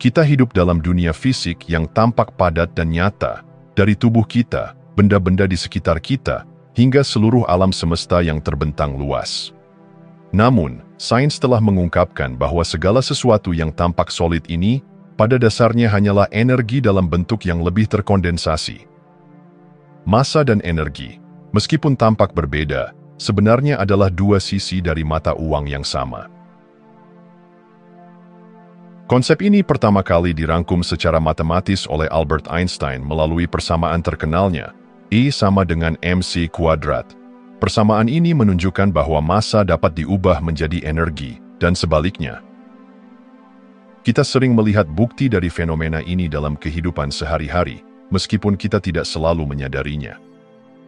Kita hidup dalam dunia fisik yang tampak padat dan nyata, dari tubuh kita, benda-benda di sekitar kita, hingga seluruh alam semesta yang terbentang luas. Namun, sains telah mengungkapkan bahwa segala sesuatu yang tampak solid ini, pada dasarnya hanyalah energi dalam bentuk yang lebih terkondensasi. Massa dan energi, meskipun tampak berbeda, sebenarnya adalah dua sisi dari mata uang yang sama. Konsep ini pertama kali dirangkum secara matematis oleh Albert Einstein melalui persamaan terkenalnya, E sama dengan mc kuadrat. Persamaan ini menunjukkan bahwa massa dapat diubah menjadi energi, dan sebaliknya. Kita sering melihat bukti dari fenomena ini dalam kehidupan sehari-hari, meskipun kita tidak selalu menyadarinya.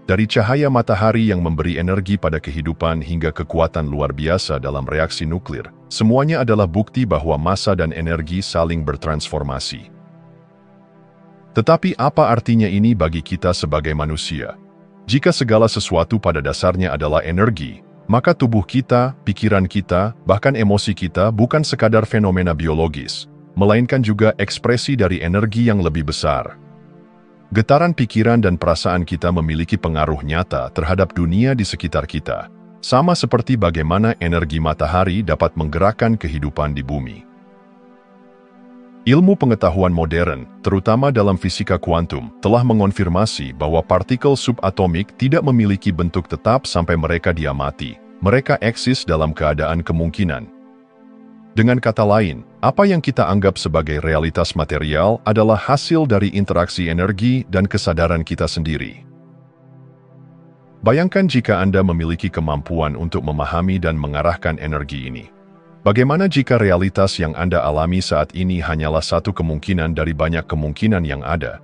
Dari cahaya matahari yang memberi energi pada kehidupan hingga kekuatan luar biasa dalam reaksi nuklir, semuanya adalah bukti bahwa massa dan energi saling bertransformasi. Tetapi apa artinya ini bagi kita sebagai manusia? Jika segala sesuatu pada dasarnya adalah energi, maka tubuh kita, pikiran kita, bahkan emosi kita bukan sekadar fenomena biologis, melainkan juga ekspresi dari energi yang lebih besar. Getaran pikiran dan perasaan kita memiliki pengaruh nyata terhadap dunia di sekitar kita, sama seperti bagaimana energi matahari dapat menggerakkan kehidupan di bumi. Ilmu pengetahuan modern, terutama dalam fisika kuantum, telah mengonfirmasi bahwa partikel subatomik tidak memiliki bentuk tetap sampai mereka diamati. Mereka eksis dalam keadaan kemungkinan. Dengan kata lain, apa yang kita anggap sebagai realitas material adalah hasil dari interaksi energi dan kesadaran kita sendiri. Bayangkan jika Anda memiliki kemampuan untuk memahami dan mengarahkan energi ini. Bagaimana jika realitas yang Anda alami saat ini hanyalah satu kemungkinan dari banyak kemungkinan yang ada?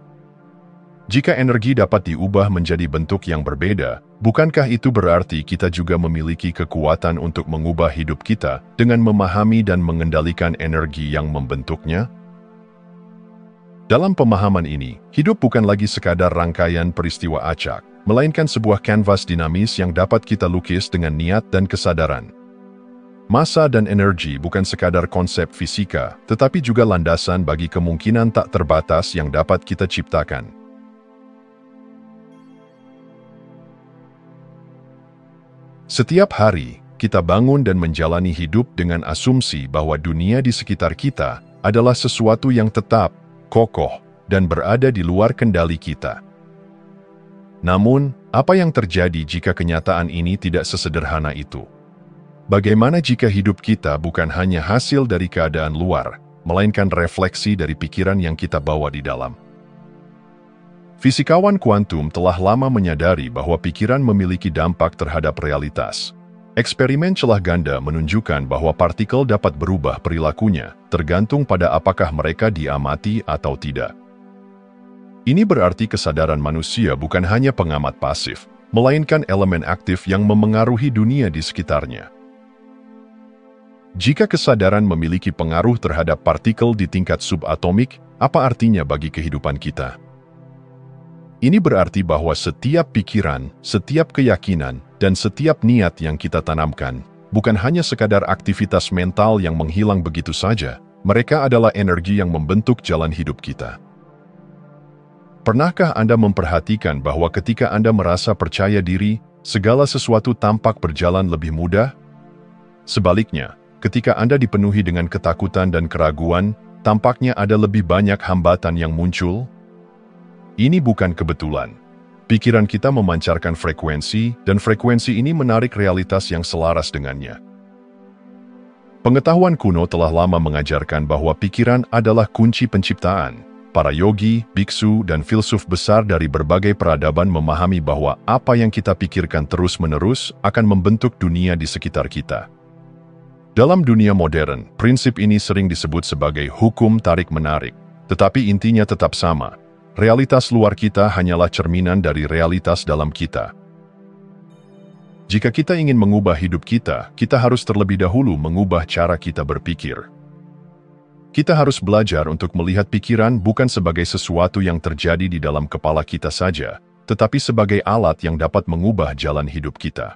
Jika energi dapat diubah menjadi bentuk yang berbeda, bukankah itu berarti kita juga memiliki kekuatan untuk mengubah hidup kita dengan memahami dan mengendalikan energi yang membentuknya? Dalam pemahaman ini, hidup bukan lagi sekadar rangkaian peristiwa acak, melainkan sebuah kanvas dinamis yang dapat kita lukis dengan niat dan kesadaran. Massa dan energi bukan sekadar konsep fisika, tetapi juga landasan bagi kemungkinan tak terbatas yang dapat kita ciptakan. Setiap hari, kita bangun dan menjalani hidup dengan asumsi bahwa dunia di sekitar kita adalah sesuatu yang tetap, kokoh, dan berada di luar kendali kita. Namun, apa yang terjadi jika kenyataan ini tidak sesederhana itu? Bagaimana jika hidup kita bukan hanya hasil dari keadaan luar, melainkan refleksi dari pikiran yang kita bawa di dalam? Fisikawan kuantum telah lama menyadari bahwa pikiran memiliki dampak terhadap realitas. Eksperimen celah ganda menunjukkan bahwa partikel dapat berubah perilakunya, tergantung pada apakah mereka diamati atau tidak. Ini berarti kesadaran manusia bukan hanya pengamat pasif, melainkan elemen aktif yang memengaruhi dunia di sekitarnya. Jika kesadaran memiliki pengaruh terhadap partikel di tingkat subatomik, apa artinya bagi kehidupan kita? Ini berarti bahwa setiap pikiran, setiap keyakinan, dan setiap niat yang kita tanamkan, bukan hanya sekadar aktivitas mental yang menghilang begitu saja, mereka adalah energi yang membentuk jalan hidup kita. Pernahkah Anda memperhatikan bahwa ketika Anda merasa percaya diri, segala sesuatu tampak berjalan lebih mudah? Sebaliknya, ketika Anda dipenuhi dengan ketakutan dan keraguan, tampaknya ada lebih banyak hambatan yang muncul. Ini bukan kebetulan. Pikiran kita memancarkan frekuensi, dan frekuensi ini menarik realitas yang selaras dengannya. Pengetahuan kuno telah lama mengajarkan bahwa pikiran adalah kunci penciptaan. Para yogi, biksu, dan filsuf besar dari berbagai peradaban memahami bahwa apa yang kita pikirkan terus-menerus akan membentuk dunia di sekitar kita. Dalam dunia modern, prinsip ini sering disebut sebagai hukum tarik-menarik, tetapi intinya tetap sama. Realitas luar kita hanyalah cerminan dari realitas dalam kita. Jika kita ingin mengubah hidup kita, kita harus terlebih dahulu mengubah cara kita berpikir. Kita harus belajar untuk melihat pikiran bukan sebagai sesuatu yang terjadi di dalam kepala kita saja, tetapi sebagai alat yang dapat mengubah jalan hidup kita.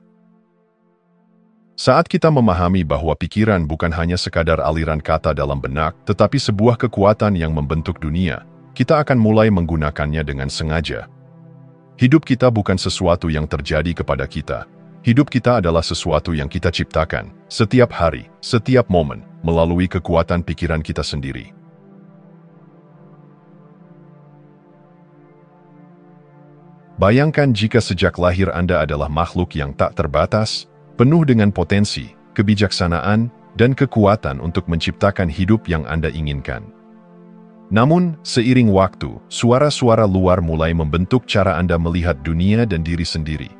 Saat kita memahami bahwa pikiran bukan hanya sekadar aliran kata dalam benak, tetapi sebuah kekuatan yang membentuk dunia, kita akan mulai menggunakannya dengan sengaja. Hidup kita bukan sesuatu yang terjadi kepada kita. Hidup kita adalah sesuatu yang kita ciptakan, setiap hari, setiap momen, melalui kekuatan pikiran kita sendiri. Bayangkan jika sejak lahir Anda adalah makhluk yang tak terbatas, penuh dengan potensi, kebijaksanaan, dan kekuatan untuk menciptakan hidup yang Anda inginkan. Namun, seiring waktu, suara-suara luar mulai membentuk cara Anda melihat dunia dan diri sendiri.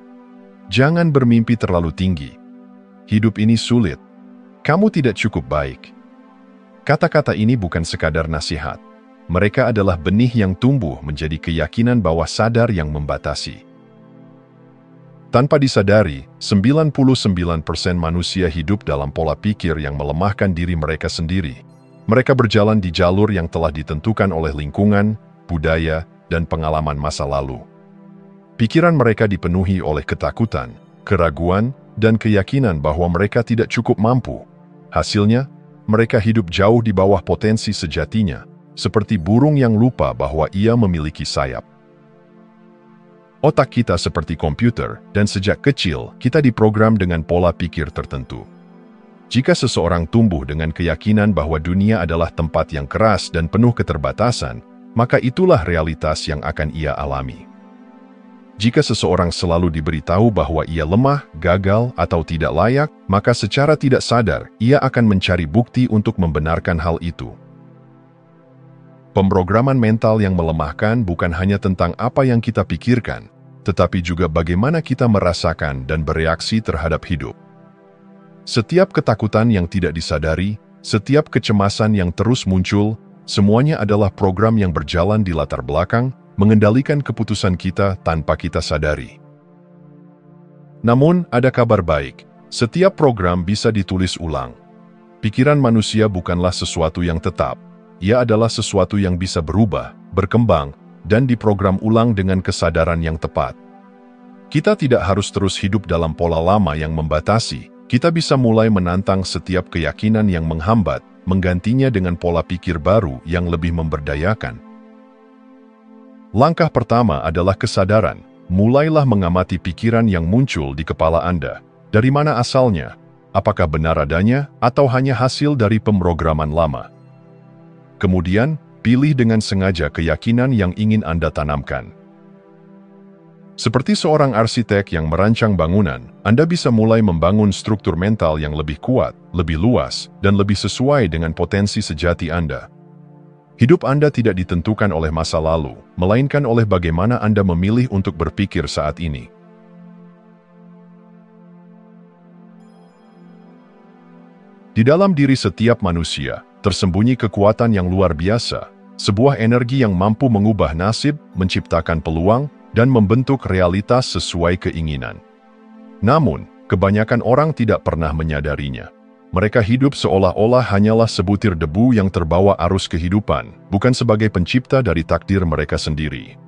Jangan bermimpi terlalu tinggi. Hidup ini sulit. Kamu tidak cukup baik. Kata-kata ini bukan sekadar nasihat. Mereka adalah benih yang tumbuh menjadi keyakinan bawah sadar yang membatasi. Tanpa disadari, 99% manusia hidup dalam pola pikir yang melemahkan diri mereka sendiri. Mereka berjalan di jalur yang telah ditentukan oleh lingkungan, budaya, dan pengalaman masa lalu. Pikiran mereka dipenuhi oleh ketakutan, keraguan, dan keyakinan bahwa mereka tidak cukup mampu. Hasilnya, mereka hidup jauh di bawah potensi sejatinya, seperti burung yang lupa bahwa ia memiliki sayap. Otak kita seperti komputer, dan sejak kecil kita diprogram dengan pola pikir tertentu. Jika seseorang tumbuh dengan keyakinan bahwa dunia adalah tempat yang keras dan penuh keterbatasan, maka itulah realitas yang akan ia alami. Jika seseorang selalu diberitahu bahwa ia lemah, gagal, atau tidak layak, maka secara tidak sadar ia akan mencari bukti untuk membenarkan hal itu. Pemrograman mental yang melemahkan bukan hanya tentang apa yang kita pikirkan, tetapi juga bagaimana kita merasakan dan bereaksi terhadap hidup. Setiap ketakutan yang tidak disadari, setiap kecemasan yang terus muncul, semuanya adalah program yang berjalan di latar belakang, mengendalikan keputusan kita tanpa kita sadari. Namun, ada kabar baik. Setiap program bisa ditulis ulang. Pikiran manusia bukanlah sesuatu yang tetap. Ia adalah sesuatu yang bisa berubah, berkembang, dan diprogram ulang dengan kesadaran yang tepat. Kita tidak harus terus hidup dalam pola lama yang membatasi. Kita bisa mulai menantang setiap keyakinan yang menghambat, menggantinya dengan pola pikir baru yang lebih memberdayakan. Langkah pertama adalah kesadaran. Mulailah mengamati pikiran yang muncul di kepala Anda. Dari mana asalnya? Apakah benar adanya, atau hanya hasil dari pemrograman lama? Kemudian, pilih dengan sengaja keyakinan yang ingin Anda tanamkan. Seperti seorang arsitek yang merancang bangunan, Anda bisa mulai membangun struktur mental yang lebih kuat, lebih luas, dan lebih sesuai dengan potensi sejati Anda. Hidup Anda tidak ditentukan oleh masa lalu, melainkan oleh bagaimana Anda memilih untuk berpikir saat ini. Di dalam diri setiap manusia, tersembunyi kekuatan yang luar biasa, sebuah energi yang mampu mengubah nasib, menciptakan peluang, dan membentuk realitas sesuai keinginan. Namun, kebanyakan orang tidak pernah menyadarinya. Mereka hidup seolah-olah hanyalah sebutir debu yang terbawa arus kehidupan, bukan sebagai pencipta dari takdir mereka sendiri.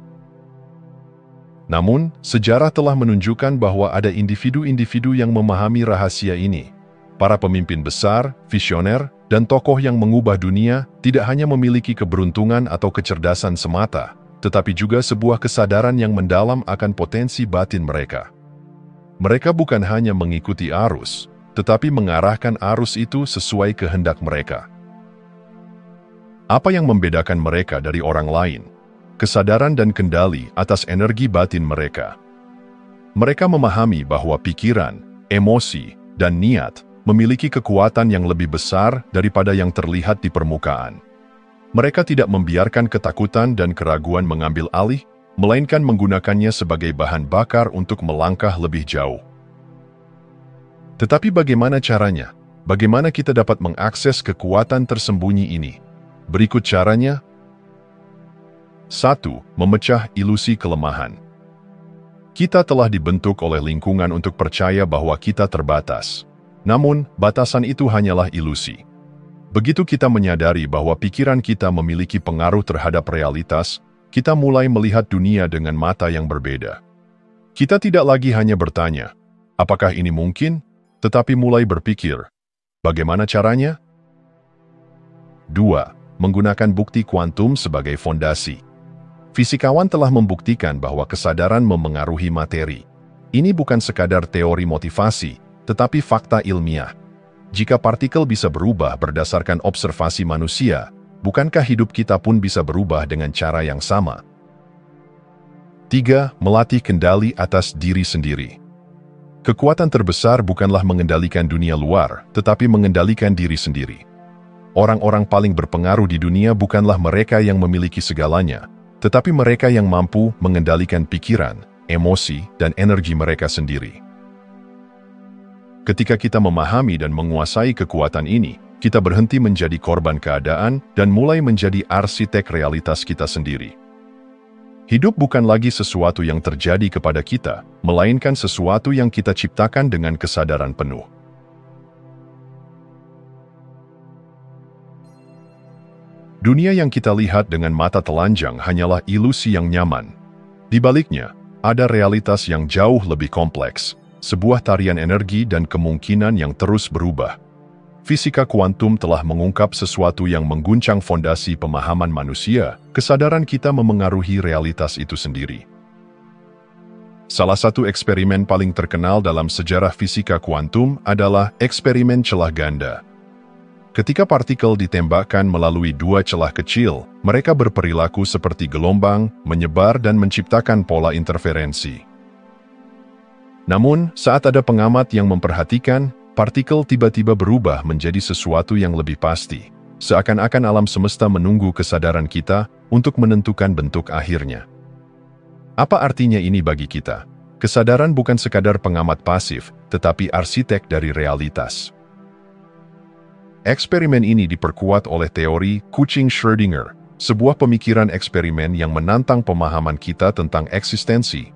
Namun, sejarah telah menunjukkan bahwa ada individu-individu yang memahami rahasia ini. Para pemimpin besar, visioner, dan tokoh yang mengubah dunia tidak hanya memiliki keberuntungan atau kecerdasan semata, tetapi juga sebuah kesadaran yang mendalam akan potensi batin mereka. Mereka bukan hanya mengikuti arus, tetapi mengarahkan arus itu sesuai kehendak mereka. Apa yang membedakan mereka dari orang lain? Kesadaran dan kendali atas energi batin mereka. Mereka memahami bahwa pikiran, emosi, dan niat memiliki kekuatan yang lebih besar daripada yang terlihat di permukaan. Mereka tidak membiarkan ketakutan dan keraguan mengambil alih, melainkan menggunakannya sebagai bahan bakar untuk melangkah lebih jauh. Tetapi bagaimana caranya? Bagaimana kita dapat mengakses kekuatan tersembunyi ini? Berikut caranya. 1. Memecah ilusi kelemahan. Kita telah dibentuk oleh lingkungan untuk percaya bahwa kita terbatas. Namun, batasan itu hanyalah ilusi. Begitu kita menyadari bahwa pikiran kita memiliki pengaruh terhadap realitas, kita mulai melihat dunia dengan mata yang berbeda. Kita tidak lagi hanya bertanya, apakah ini mungkin? tetapi mulai berpikir. Bagaimana caranya? 2. Menggunakan bukti kuantum sebagai fondasi. Fisikawan telah membuktikan bahwa kesadaran memengaruhi materi. Ini bukan sekadar teori motivasi, tetapi fakta ilmiah. Jika partikel bisa berubah berdasarkan observasi manusia, bukankah hidup kita pun bisa berubah dengan cara yang sama? 3. Melatih kendali atas diri sendiri. Kekuatan terbesar bukanlah mengendalikan dunia luar, tetapi mengendalikan diri sendiri. Orang-orang paling berpengaruh di dunia bukanlah mereka yang memiliki segalanya, tetapi mereka yang mampu mengendalikan pikiran, emosi, dan energi mereka sendiri. Ketika kita memahami dan menguasai kekuatan ini, kita berhenti menjadi korban keadaan dan mulai menjadi arsitek realitas kita sendiri. Hidup bukan lagi sesuatu yang terjadi kepada kita, melainkan sesuatu yang kita ciptakan dengan kesadaran penuh. Dunia yang kita lihat dengan mata telanjang hanyalah ilusi yang nyaman. Di baliknya, ada realitas yang jauh lebih kompleks, sebuah tarian energi dan kemungkinan yang terus berubah. Fisika kuantum telah mengungkap sesuatu yang mengguncang fondasi pemahaman manusia, kesadaran kita memengaruhi realitas itu sendiri. Salah satu eksperimen paling terkenal dalam sejarah fisika kuantum adalah eksperimen celah ganda. Ketika partikel ditembakkan melalui dua celah kecil, mereka berperilaku seperti gelombang, menyebar dan menciptakan pola interferensi. Namun, saat ada pengamat yang memperhatikan, partikel tiba-tiba berubah menjadi sesuatu yang lebih pasti, seakan-akan alam semesta menunggu kesadaran kita untuk menentukan bentuk akhirnya. Apa artinya ini bagi kita? Kesadaran bukan sekadar pengamat pasif, tetapi arsitek dari realitas. Eksperimen ini diperkuat oleh teori Cushing-Schrödinger, sebuah pemikiran eksperimen yang menantang pemahaman kita tentang eksistensi.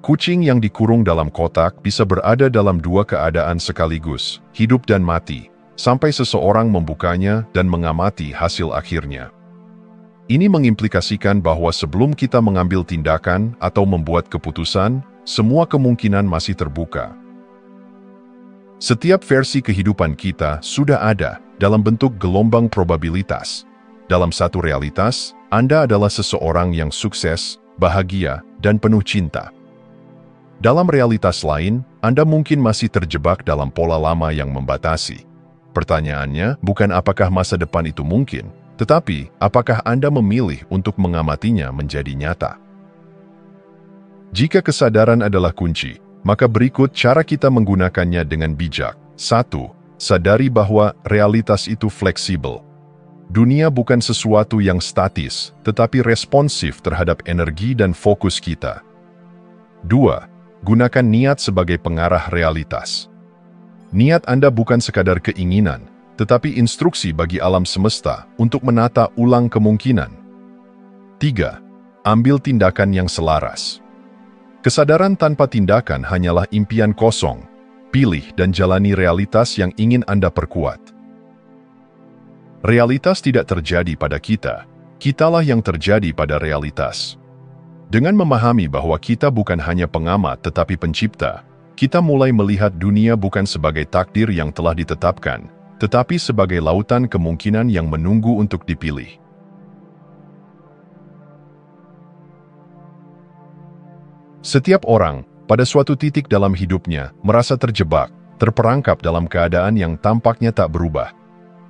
Kucing yang dikurung dalam kotak bisa berada dalam dua keadaan sekaligus, hidup dan mati, sampai seseorang membukanya dan mengamati hasil akhirnya. Ini mengimplikasikan bahwa sebelum kita mengambil tindakan atau membuat keputusan, semua kemungkinan masih terbuka. Setiap versi kehidupan kita sudah ada dalam bentuk gelombang probabilitas. Dalam satu realitas, Anda adalah seseorang yang sukses, bahagia, dan penuh cinta. Dalam realitas lain, Anda mungkin masih terjebak dalam pola lama yang membatasi. Pertanyaannya bukan apakah masa depan itu mungkin, tetapi apakah Anda memilih untuk mengamatinya menjadi nyata. Jika kesadaran adalah kunci, maka berikut cara kita menggunakannya dengan bijak. 1. Sadari bahwa realitas itu fleksibel. Dunia bukan sesuatu yang statis, tetapi responsif terhadap energi dan fokus kita. 2. Gunakan niat sebagai pengarah realitas. Niat Anda bukan sekadar keinginan, tetapi instruksi bagi alam semesta untuk menata ulang kemungkinan. 3. Ambil tindakan yang selaras. Kesadaran tanpa tindakan hanyalah impian kosong. Pilih dan jalani realitas yang ingin Anda perkuat. Realitas tidak terjadi pada kita, kitalah yang terjadi pada realitas. Dengan memahami bahwa kita bukan hanya pengamat tetapi pencipta, kita mulai melihat dunia bukan sebagai takdir yang telah ditetapkan, tetapi sebagai lautan kemungkinan yang menunggu untuk dipilih. Setiap orang, pada suatu titik dalam hidupnya, merasa terjebak, terperangkap dalam keadaan yang tampaknya tak berubah.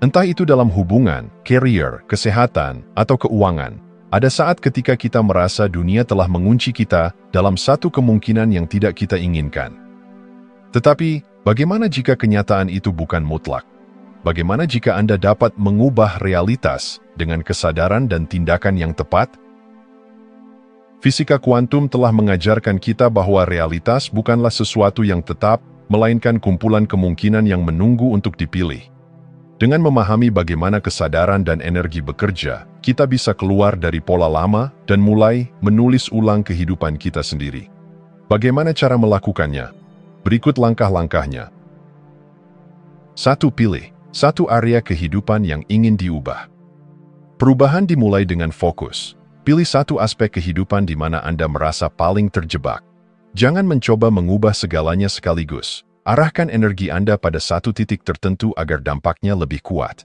Entah itu dalam hubungan, karir, kesehatan, atau keuangan. Ada saat ketika kita merasa dunia telah mengunci kita dalam satu kemungkinan yang tidak kita inginkan. Tetapi, bagaimana jika kenyataan itu bukan mutlak? Bagaimana jika Anda dapat mengubah realitas dengan kesadaran dan tindakan yang tepat? Fisika kuantum telah mengajarkan kita bahwa realitas bukanlah sesuatu yang tetap, melainkan kumpulan kemungkinan yang menunggu untuk dipilih. Dengan memahami bagaimana kesadaran dan energi bekerja, kita bisa keluar dari pola lama dan mulai menulis ulang kehidupan kita sendiri. Bagaimana cara melakukannya? Berikut langkah-langkahnya. 1. Pilih satu area kehidupan yang ingin diubah. Perubahan dimulai dengan fokus. Pilih satu aspek kehidupan di mana Anda merasa paling terjebak. Jangan mencoba mengubah segalanya sekaligus. arahkan energi Anda pada satu titik tertentu agar dampaknya lebih kuat.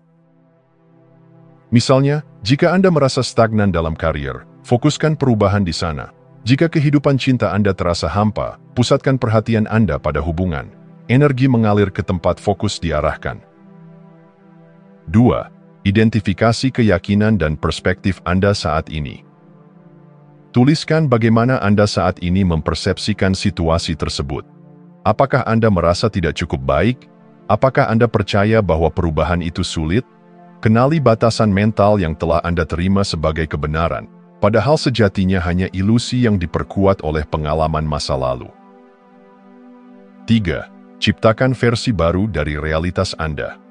Misalnya, jika Anda merasa stagnan dalam karir, fokuskan perubahan di sana. Jika kehidupan cinta Anda terasa hampa, pusatkan perhatian Anda pada hubungan. Energi mengalir ke tempat fokus diarahkan. 2. Identifikasi keyakinan dan perspektif Anda saat ini. Tuliskan bagaimana Anda saat ini mempersepsikan situasi tersebut. Apakah Anda merasa tidak cukup baik? Apakah Anda percaya bahwa perubahan itu sulit? Kenali batasan mental yang telah Anda terima sebagai kebenaran, padahal sejatinya hanya ilusi yang diperkuat oleh pengalaman masa lalu. 3. Ciptakan versi baru dari realitas Anda.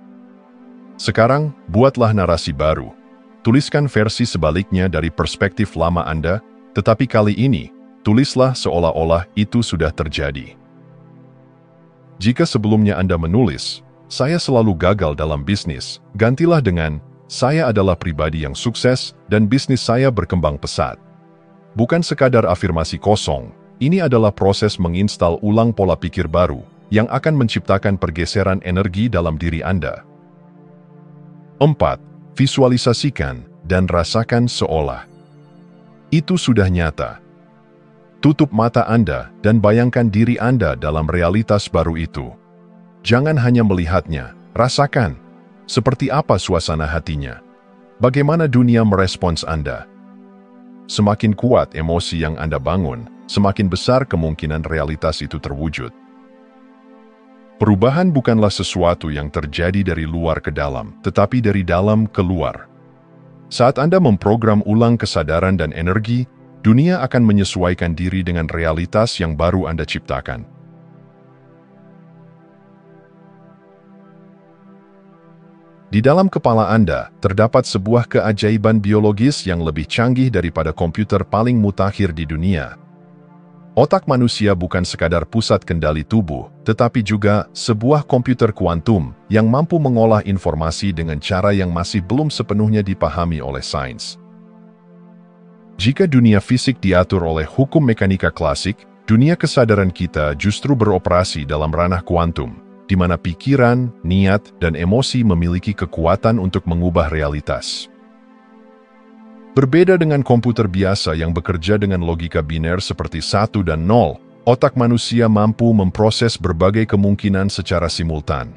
Sekarang, buatlah narasi baru. Tuliskan versi sebaliknya dari perspektif lama Anda, tetapi kali ini, tulislah seolah-olah itu sudah terjadi. Jika sebelumnya Anda menulis, "Saya selalu gagal dalam bisnis," gantilah dengan, "Saya adalah pribadi yang sukses dan bisnis saya berkembang pesat." Bukan sekadar afirmasi kosong, ini adalah proses menginstal ulang pola pikir baru yang akan menciptakan pergeseran energi dalam diri Anda. 4. Visualisasikan dan rasakan seolah itu sudah nyata. Tutup mata Anda dan bayangkan diri Anda dalam realitas baru itu. Jangan hanya melihatnya, rasakan. Seperti apa suasana hatinya? Bagaimana dunia merespons Anda? Semakin kuat emosi yang Anda bangun, semakin besar kemungkinan realitas itu terwujud. Perubahan bukanlah sesuatu yang terjadi dari luar ke dalam, tetapi dari dalam ke luar. Saat Anda memprogram ulang kesadaran dan energi, dunia akan menyesuaikan diri dengan realitas yang baru Anda ciptakan. Di dalam kepala Anda, terdapat sebuah keajaiban biologis yang lebih canggih daripada komputer paling mutakhir di dunia. Otak manusia bukan sekadar pusat kendali tubuh, tetapi juga sebuah komputer kuantum yang mampu mengolah informasi dengan cara yang masih belum sepenuhnya dipahami oleh sains. Jika dunia fisik diatur oleh hukum mekanika klasik, dunia kesadaran kita justru beroperasi dalam ranah kuantum, di mana pikiran, niat, dan emosi memiliki kekuatan untuk mengubah realitas. Berbeda dengan komputer biasa yang bekerja dengan logika biner seperti 1 dan 0, otak manusia mampu memproses berbagai kemungkinan secara simultan.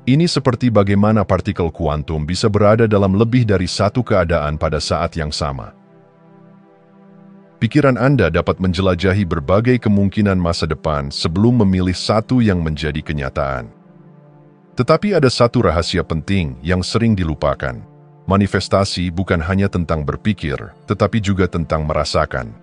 Ini seperti bagaimana partikel kuantum bisa berada dalam lebih dari satu keadaan pada saat yang sama. Pikiran Anda dapat menjelajahi berbagai kemungkinan masa depan sebelum memilih satu yang menjadi kenyataan. Tetapi ada satu rahasia penting yang sering dilupakan. Manifestasi bukan hanya tentang berpikir, tetapi juga tentang merasakan.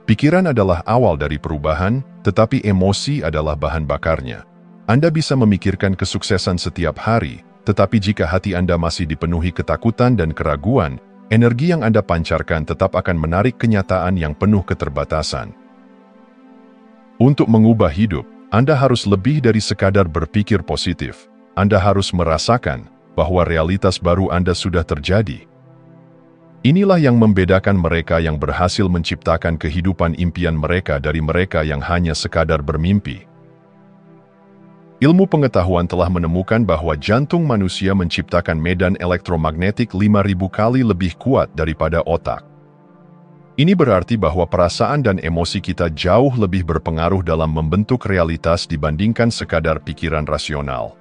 Pikiran adalah awal dari perubahan, tetapi emosi adalah bahan bakarnya. Anda bisa memikirkan kesuksesan setiap hari, tetapi jika hati Anda masih dipenuhi ketakutan dan keraguan, energi yang Anda pancarkan tetap akan menarik kenyataan yang penuh keterbatasan. Untuk mengubah hidup, Anda harus lebih dari sekadar berpikir positif. Anda harus merasakan bahwa realitas baru Anda sudah terjadi. Inilah yang membedakan mereka yang berhasil menciptakan kehidupan impian mereka dari mereka yang hanya sekadar bermimpi. Ilmu pengetahuan telah menemukan bahwa jantung manusia menciptakan medan elektromagnetik 5.000 kali lebih kuat daripada otak. Ini berarti bahwa perasaan dan emosi kita jauh lebih berpengaruh dalam membentuk realitas dibandingkan sekadar pikiran rasional.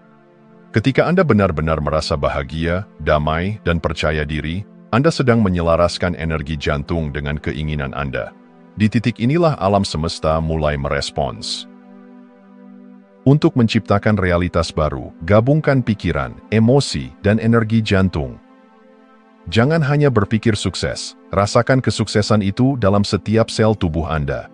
Ketika Anda benar-benar merasa bahagia, damai, dan percaya diri, Anda sedang menyelaraskan energi jantung dengan keinginan Anda. Di titik inilah alam semesta mulai merespons. Untuk menciptakan realitas baru, gabungkan pikiran, emosi, dan energi jantung. Jangan hanya berpikir sukses, rasakan kesuksesan itu dalam setiap sel tubuh Anda.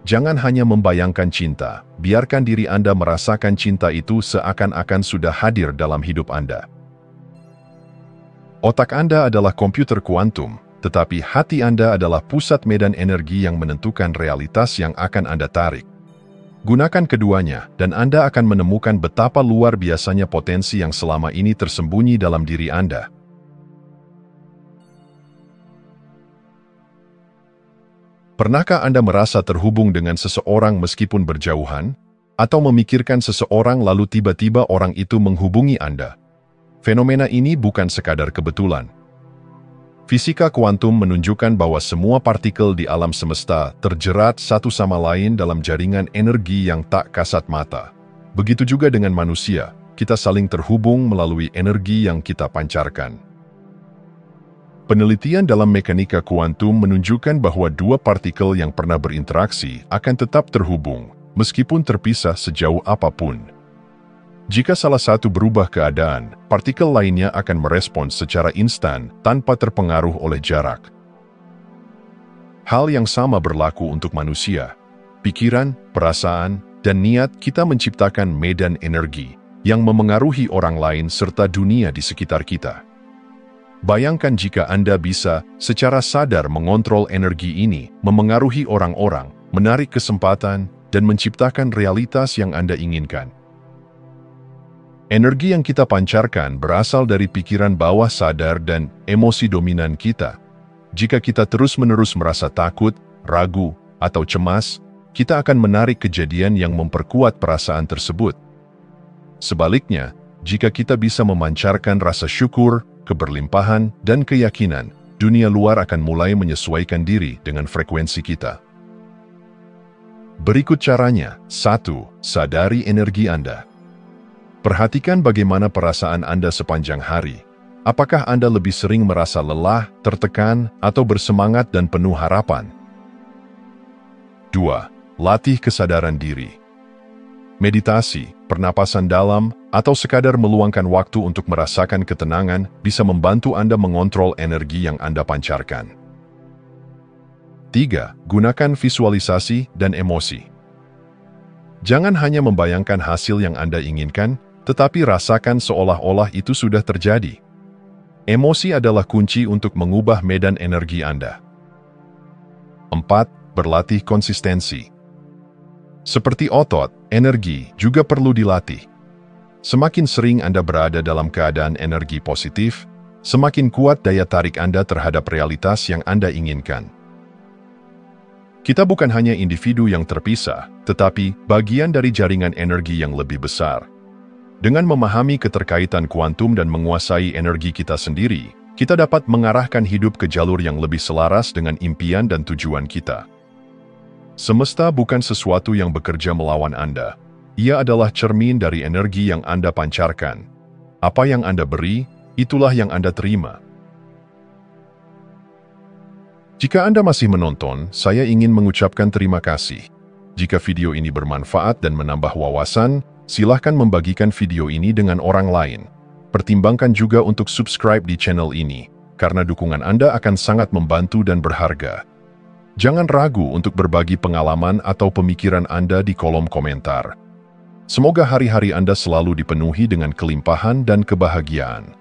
Jangan hanya membayangkan cinta, biarkan diri Anda merasakan cinta itu seakan-akan sudah hadir dalam hidup Anda. Otak Anda adalah komputer kuantum, tetapi hati Anda adalah pusat medan energi yang menentukan realitas yang akan Anda tarik. Gunakan keduanya, dan Anda akan menemukan betapa luar biasanya potensi yang selama ini tersembunyi dalam diri Anda. Pernahkah Anda merasa terhubung dengan seseorang meskipun berjauhan? atau memikirkan seseorang lalu tiba-tiba orang itu menghubungi Anda. Fenomena ini bukan sekadar kebetulan. Fisika kuantum menunjukkan bahwa semua partikel di alam semesta terjerat satu sama lain dalam jaringan energi yang tak kasat mata. Begitu juga dengan manusia, kita saling terhubung melalui energi yang kita pancarkan. Penelitian dalam mekanika kuantum menunjukkan bahwa dua partikel yang pernah berinteraksi akan tetap terhubung, meskipun terpisah sejauh apapun. Jika salah satu berubah keadaan, partikel lainnya akan merespons secara instan tanpa terpengaruh oleh jarak. Hal yang sama berlaku untuk manusia. Pikiran, perasaan, dan niat kita menciptakan medan energi yang memengaruhi orang lain serta dunia di sekitar kita. Bayangkan jika Anda bisa secara sadar mengontrol energi ini, memengaruhi orang-orang, menarik kesempatan, dan menciptakan realitas yang Anda inginkan. Energi yang kita pancarkan berasal dari pikiran bawah sadar dan emosi dominan kita. Jika kita terus-menerus merasa takut, ragu, atau cemas, kita akan menarik kejadian yang memperkuat perasaan tersebut. Sebaliknya, jika kita bisa memancarkan rasa syukur, keberlimpahan, dan keyakinan, dunia luar akan mulai menyesuaikan diri dengan frekuensi kita. Berikut caranya. 1. Sadari energi Anda. Perhatikan bagaimana perasaan Anda sepanjang hari. Apakah Anda lebih sering merasa lelah, tertekan, atau bersemangat dan penuh harapan? 2. Latih kesadaran diri. Meditasi, pernapasan dalam, atau sekadar meluangkan waktu untuk merasakan ketenangan bisa membantu Anda mengontrol energi yang Anda pancarkan. 3. Gunakan visualisasi dan emosi. Jangan hanya membayangkan hasil yang Anda inginkan, tetapi rasakan seolah-olah itu sudah terjadi. Emosi adalah kunci untuk mengubah medan energi Anda. 4. Berlatih konsistensi. Seperti otot, energi juga perlu dilatih. Semakin sering Anda berada dalam keadaan energi positif, semakin kuat daya tarik Anda terhadap realitas yang Anda inginkan. Kita bukan hanya individu yang terpisah, tetapi bagian dari jaringan energi yang lebih besar. Dengan memahami keterkaitan kuantum dan menguasai energi kita sendiri, kita dapat mengarahkan hidup ke jalur yang lebih selaras dengan impian dan tujuan kita. Semesta bukan sesuatu yang bekerja melawan Anda. Ia adalah cermin dari energi yang Anda pancarkan. Apa yang Anda beri, itulah yang Anda terima. Jika Anda masih menonton, saya ingin mengucapkan terima kasih. Jika video ini bermanfaat dan menambah wawasan, silahkan membagikan video ini dengan orang lain. Pertimbangkan juga untuk subscribe di channel ini, karena dukungan Anda akan sangat membantu dan berharga. Jangan ragu untuk berbagi pengalaman atau pemikiran Anda di kolom komentar. Semoga hari-hari Anda selalu dipenuhi dengan kelimpahan dan kebahagiaan.